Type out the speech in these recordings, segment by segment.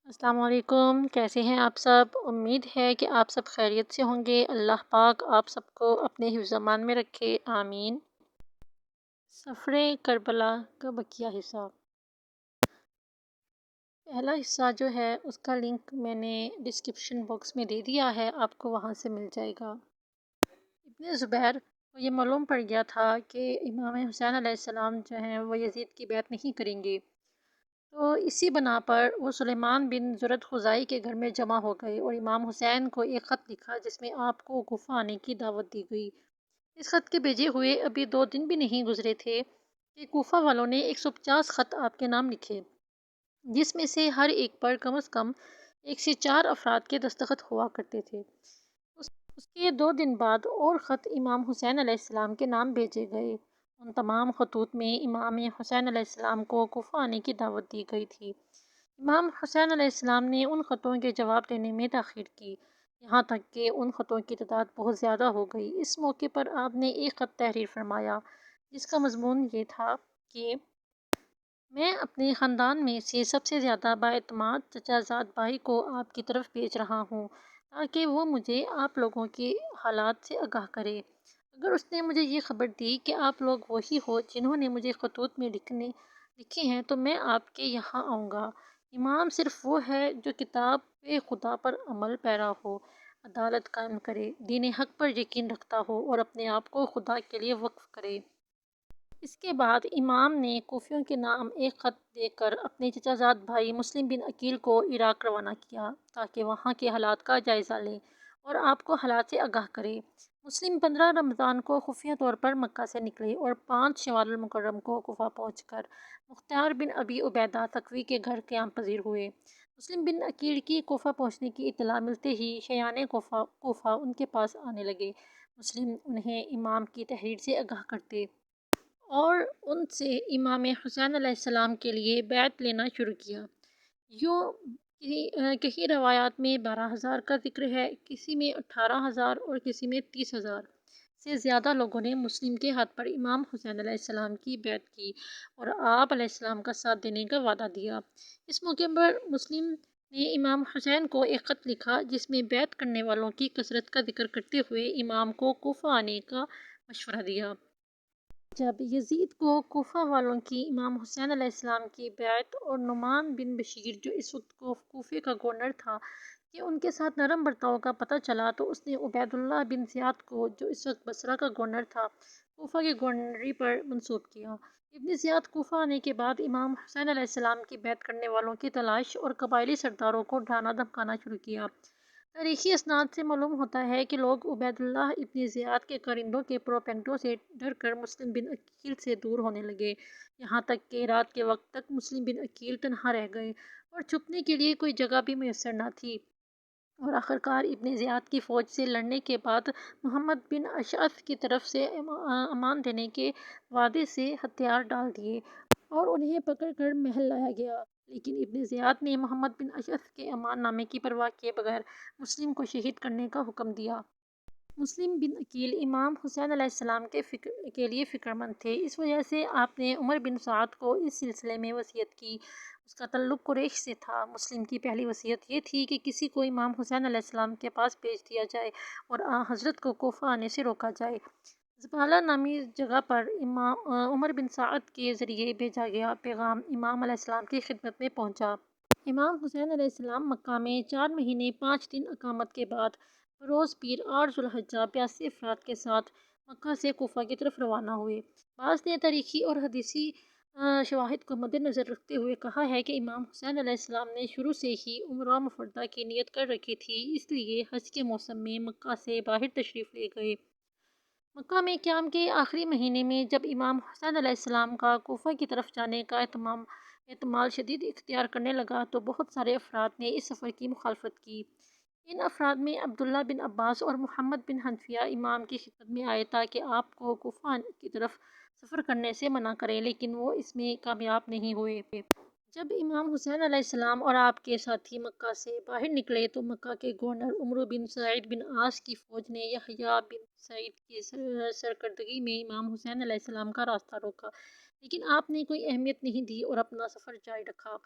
السلام علیکم، کیسے ہیں آپ سب؟ امید ہے کہ آپ سب خیریت سے ہوں گے۔ اللہ پاک آپ سب کو اپنے حفظ امان میں رکھے، آمین۔ سفر کربلا کا بقیہ حصہ۔ پہلا حصہ جو ہے اس کا لنک میں نے ڈسکرپشن باکس میں دے دیا ہے، آپ کو وہاں سے مل جائے گا۔ ابن زبیر کو یہ معلوم پڑ گیا تھا کہ امام حسین علیہ السلام جو ہیں وہ یزید کی بیعت نہیں کریں گے، تو اسی بنا پر وہ سلیمان بن زرد خزائی کے گھر میں جمع ہو گئے اور امام حسین کو ایک خط لکھا جس میں آپ کو کوفہ آنے کی دعوت دی گئی۔ اس خط کے بھیجے ہوئے ابھی 2 دن بھی نہیں گزرے تھے کہ کوفہ والوں نے 150 خط آپ کے نام لکھے، جس میں سے ہر ایک پر کم از کم 1 سے 4 افراد کے دستخط ہوا کرتے تھے۔ اس کے 2 دن بعد اور خط امام حسین علیہ السلام کے نام بھیجے گئے۔ ان تمام خطوط میں امام حسین علیہ السلام کو کوفہ آنے کی دعوت دی گئی تھی۔ امام حسین علیہ السلام نے ان خطوں کے جواب دینے میں تاخیر کی، یہاں تک کہ ان خطوں کی تعداد بہت زیادہ ہو گئی۔ اس موقع پر آپ نے ایک خط تحریر فرمایا جس کا مضمون یہ تھا کہ میں اپنے خاندان میں سے سب سے زیادہ بااعتماد چچا زاد بھائی کو آپ کی طرف بھیج رہا ہوں تاکہ وہ مجھے آپ لوگوں کے حالات سے آگاہ کرے۔ اگر اس نے مجھے یہ خبر دی کہ آپ لوگ وہی ہو جنہوں نے مجھے خطوط میں لکھے ہیں تو میں آپ کے یہاں آؤں گا۔ امام صرف وہ ہے جو کتاب خدا پر عمل پیرا ہو، عدالت قائم کرے، دین حق پر یقین رکھتا ہو اور اپنے آپ کو خدا کے لیے وقف کرے۔ اس کے بعد امام نے کوفیوں کے نام ایک خط دے کر اپنے چچا زاد بھائی مسلم بن عقیل کو عراق روانہ کیا تاکہ وہاں کے حالات کا جائزہ لے اور آپ کو حالات سے آگاہ کرے۔ مسلم 15 رمضان کو خفیہ طور پر مکہ سے نکلے اور 5 شوال المکرم کو کوفہ پہنچ کر مختار بن ابی عبیدہ تقوی کے گھر قیام پذیر ہوئے۔ مسلم بن عقیل کی کوفہ پہنچنے کی اطلاع ملتے ہی شیعان کوفہ ان کے پاس آنے لگے۔ مسلم انہیں امام کی تحریر سے آگاہ کرتے اور ان سے امام حسین علیہ السلام کے لیے بیعت لینا شروع کیا۔ یوں کئی روایات میں 12,000 کا ذکر ہے، کسی میں 18,000 اور کسی میں 30,000 سے زیادہ لوگوں نے مسلم کے ہاتھ پر امام حسین علیہ السلام کی بیعت کی اور آپ علیہ السلام کا ساتھ دینے کا وعدہ دیا۔ اس موقع پر مسلم نے امام حسین کو ایک خط لکھا جس میں بیعت کرنے والوں کی کثرت کا ذکر کرتے ہوئے امام کو کوفہ آنے کا مشورہ دیا۔ جب یزید کو کوفہ والوں کی امام حسین علیہ السلام کی بیعت اور نعمان بن بشیر جو اس وقت کوفے کا گورنر تھا کہ ان کے ساتھ نرم برتاؤ کا پتہ چلا تو اس نے عبید اللہ بن زیاد کو جو اس وقت بصرہ کا گورنر تھا کوفہ کی گورنری پر منصوب کیا۔ ابن زیاد کوفہ آنے کے بعد امام حسین علیہ السلام کی بیعت کرنے والوں کی تلاش اور قبائلی سرداروں کو ڈرانا دھمکانا شروع کیا۔ تاریخی اسناد سے معلوم ہوتا ہے کہ لوگ عبید اللہ ابن زیاد کے کارندوں کے پروپیگنڈوں سے ڈر کر مسلم بن عقیل سے دور ہونے لگے، یہاں تک کہ رات کے وقت تک مسلم بن عقیل تنہا رہ گئے اور چھپنے کے لیے کوئی جگہ بھی میسر نہ تھی، اور آخرکار ابن زیاد کی فوج سے لڑنے کے بعد محمد بن اشعث کی طرف سے امان دینے کے وعدے سے ہتھیار ڈال دیے اور انہیں پکڑ کر محل لایا گیا، لیکن ابن زیاد نے محمد بن اشعث کے امان نامے کی پرواہ کیے بغیر مسلم کو شہید کرنے کا حکم دیا۔ مسلم بن عقیل امام حسین علیہ السلام کے لیے فکر مند تھے، اس وجہ سے آپ نے عمر بن سعد کو اس سلسلے میں وصیت کی۔ اس کا تعلق قریش سے تھا۔ مسلم کی پہلی وصیت یہ تھی کہ کسی کو امام حسین علیہ السلام کے پاس بھیج دیا جائے اور حضرت کو کوفہ آنے سے روکا جائے۔ زبالہ نامی جگہ پر عمر بن سعد کے ذریعے بھیجا گیا پیغام امام علیہ السلام کی خدمت میں پہنچا۔ امام حسین علیہ السلام مکہ میں 4 مہینے 5 دن اقامت کے بعد بروز پیر 8 ذو الحجہ 82 افراد کے ساتھ مکہ سے کوفہ کی طرف روانہ ہوئے۔ بعض نے تاریخی اور حدیثی شواہد کو مد نظر رکھتے ہوئے کہا ہے کہ امام حسین علیہ السلام نے شروع سے ہی عمرہ مفردہ کی نیت کر رکھی تھی، اس لیے حج کے موسم میں مکہ سے باہر تشریف لے گئے۔ مکہ میں قیام کے آخری مہینے میں جب امام حسین علیہ السلام کا کوفہ کی طرف جانے کا احتمال شدید اختیار کرنے لگا تو بہت سارے افراد نے اس سفر کی مخالفت کی۔ ان افراد میں عبداللہ بن عباس اور محمد بن حنفیہ امام کی خدمت میں آئے تاکہ آپ کو کوفہ کی طرف سفر کرنے سے منع کریں، لیکن وہ اس میں کامیاب نہیں ہوئے۔ جب امام حسین علیہ السلام اور آپ کے ساتھی مکہ سے باہر نکلے تو مکہ کے گورنر عمرو بن سعید بن عاص کی فوج نے یحییٰ بن سعید کی سرکردگی میں امام حسین علیہ السلام کا راستہ روکا، لیکن آپ نے کوئی اہمیت نہیں دی اور اپنا سفر جاری رکھا۔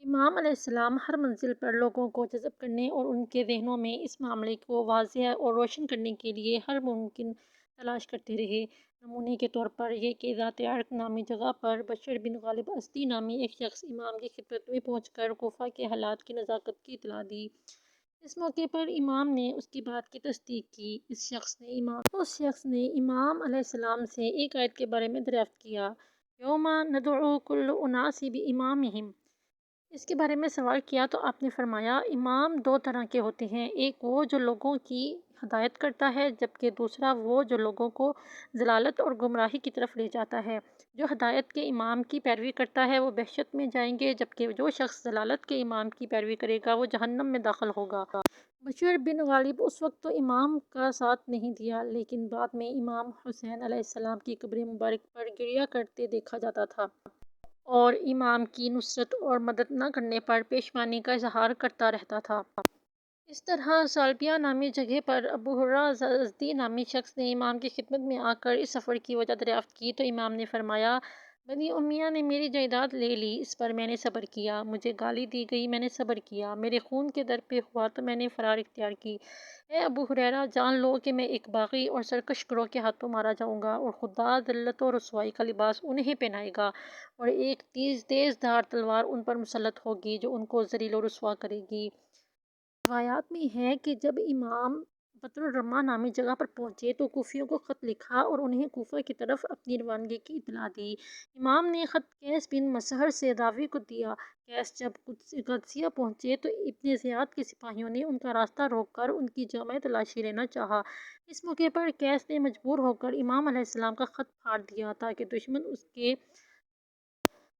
امام علیہ السلام ہر منزل پر لوگوں کو جذب کرنے اور ان کے ذہنوں میں اس معاملے کو واضح اور روشن کرنے کے لیے ہر ممکن تلاش کرتے رہے۔ نمونے کے طور پر یہ کہ ذات عرق نامی جگہ پر بشر بن غالب ازدی نامی ایک شخص امام کی خدمت میں پہنچ کر کوفہ کے حالات کی نزاکت کی اطلاع دی۔ اس موقع پر امام نے اس کی بات کی تصدیق کی۔ اس شخص نے امام علیہ السلام سے ایک آیت کے بارے میں دریافت کیا، یوم ندعو کل اناس بامامہم۔ اس کے بارے میں سوال کیا تو آپ نے فرمایا، امام دو طرح کے ہوتے ہیں، ایک وہ جو لوگوں کی ہدایت کرتا ہے، جبکہ دوسرا وہ جو لوگوں کو ضلالت اور گمراہی کی طرف لے جاتا ہے۔ جو ہدایت کے امام کی پیروی کرتا ہے وہ بہشت میں جائیں گے، جبکہ جو شخص ضلالت کے امام کی پیروی کرے گا وہ جہنم میں داخل ہوگا۔ بشر بن غالب اس وقت تو امام کا ساتھ نہیں دیا، لیکن بعد میں امام حسین علیہ السلام کی قبر مبارک پر گریہ کرتے دیکھا جاتا تھا اور امام کی نصرت اور مدد نہ کرنے پر پشیمانی کا اظہار کرتا رہتا تھا۔ اس طرح سالبیہ نامی جگہ پر ابو ہریرہ ازدی نامی شخص نے امام کی خدمت میں آ کر اس سفر کی وجہ دریافت کی تو امام نے فرمایا، بنی امیہ نے میری جائیداد لے لی، اس پر میں نے صبر کیا، مجھے گالی دی گئی، میں نے صبر کیا، میرے خون کے در پہ ہوا تو میں نے فرار اختیار کی۔ اے ابو ہریرہ، جان لو کہ میں ایک باغی اور سرکش گروہ کے ہاتھوں مارا جاؤں گا اور خدا ذلت و رسوائی کا لباس انہیں پہنائے گا اور ایک تیز دھار تلوار ان پر مسلط ہوگی جو ان کو ذلیل و رسوا کرے گی۔ روایات میں ہے کہ جب امام بطر الرمہ نامی جگہ پر پہنچے تو کوفیوں کو خط لکھا اور انہیں کوفہ کی طرف اپنی روانگی کی اطلاع دی۔ امام نے خط قیس بن مسہر سے راوی کو دیا۔ قیس جب قادسیہ پہنچے تو ابن زیاد کے سپاہیوں نے ان کا راستہ روک کر ان کی جامع تلاشی لینا چاہا۔ اس موقع پر قیس نے مجبور ہو کر امام علیہ السلام کا خط پھاڑ دیا تاکہ دشمن اس کے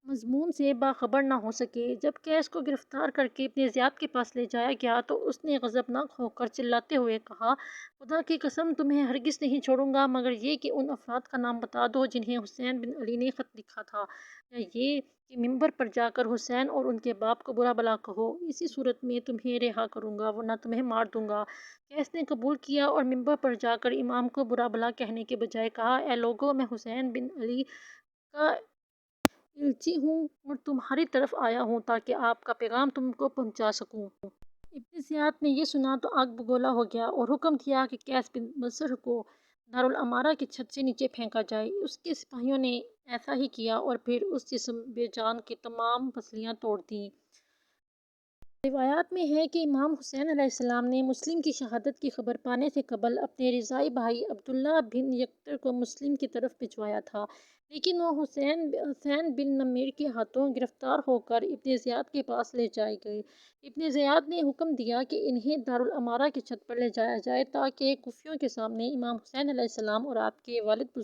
مضمون سے باخبر نہ ہو سکے۔ جب قیس کو گرفتار کر کے ابن زیاد کے پاس لے جایا گیا تو اس نے غضبناک ہو کر چلاتے ہوئے کہا، خدا کی قسم تمہیں ہرگز نہیں چھوڑوں گا مگر یہ کہ ان افراد کا نام بتا دو جنہیں حسین بن علی نے خط لکھا تھا، یا یہ کہ ممبر پر جا کر حسین اور ان کے باپ کو برا بھلا کہو، اسی صورت میں تمہیں رہا کروں گا ورنہ تمہیں مار دوں گا۔ قیس نے قبول کیا اور ممبر پر جا کر امام کو برا بھلا کہنے کے بجائے کہا، اے لوگو، میں حسین بن علی کا الچی ہوں اور تمہاری طرف آیا ہوں تاکہ آپ کا پیغام تم کو پہنچا سکوں۔ ابن زیاد نے یہ سنا تو آگ بگولا ہو گیا اور حکم دیا کہ قیس بن مسہر کو دارالامارہ کی چھت سے نیچے پھینکا جائے۔ اس کے سپاہیوں نے ایسا ہی کیا اور پھر اس جسم بے جان کی تمام پسلیاں توڑ دیں۔ روایات میں ہے کہ امام حسین علیہ السلام نے مسلم کی شہادت کی خبر پانے سے قبل اپنے رضاعی بھائی عبداللہ بن یکتر کو مسلم کی طرف بھجوایا تھا، لیکن وہ حسین بن نمیر کے ہاتھوں گرفتار ہو کر ابن زیاد کے پاس لے جائے گئے۔ ابن زیاد نے حکم دیا کہ انہیں دارالامارہ کی چھت پر لے جایا جائے تاکہ کوفیوں کے سامنے امام حسین علیہ السلام اور آپ کے والد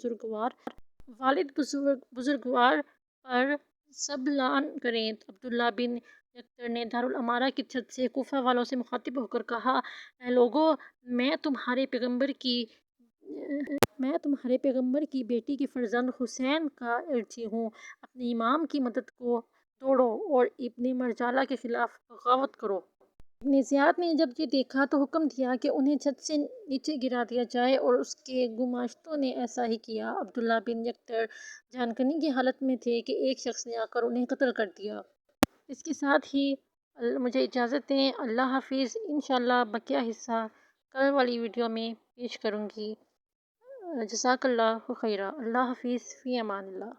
بزرگوار پر سبلان کریں۔ عبداللہ بن یکتر نے دارالامارہ کی چھت سے کوفہ والوں سے مخاطب ہو کر کہا، اے لوگو، میں تمہارے پیغمبر کی بیٹی کے فرزند حسین کا ارچی ہوں، اپنے امام کی مدد کو توڑو اور ابن مرجالہ کے خلاف بغاوت کرو۔ ابن زیاد نے جب یہ دیکھا تو حکم دیا کہ انہیں چھت سے نیچے گرا دیا جائے اور اس کے گماشتوں نے ایسا ہی کیا۔ عبداللہ بن یکتر جان کنی کی حالت میں تھے کہ ایک شخص نے آ کر انہیں قتل کر دیا۔ اس کے ساتھ ہی مجھے اجازت دیں، اللہ حافظ۔ انشاءاللہ بقیہ حصہ کل والی ویڈیو میں پیش کروں گی۔ جزاک اللہ خیرہ۔ اللہ حافظ، فی امان اللہ۔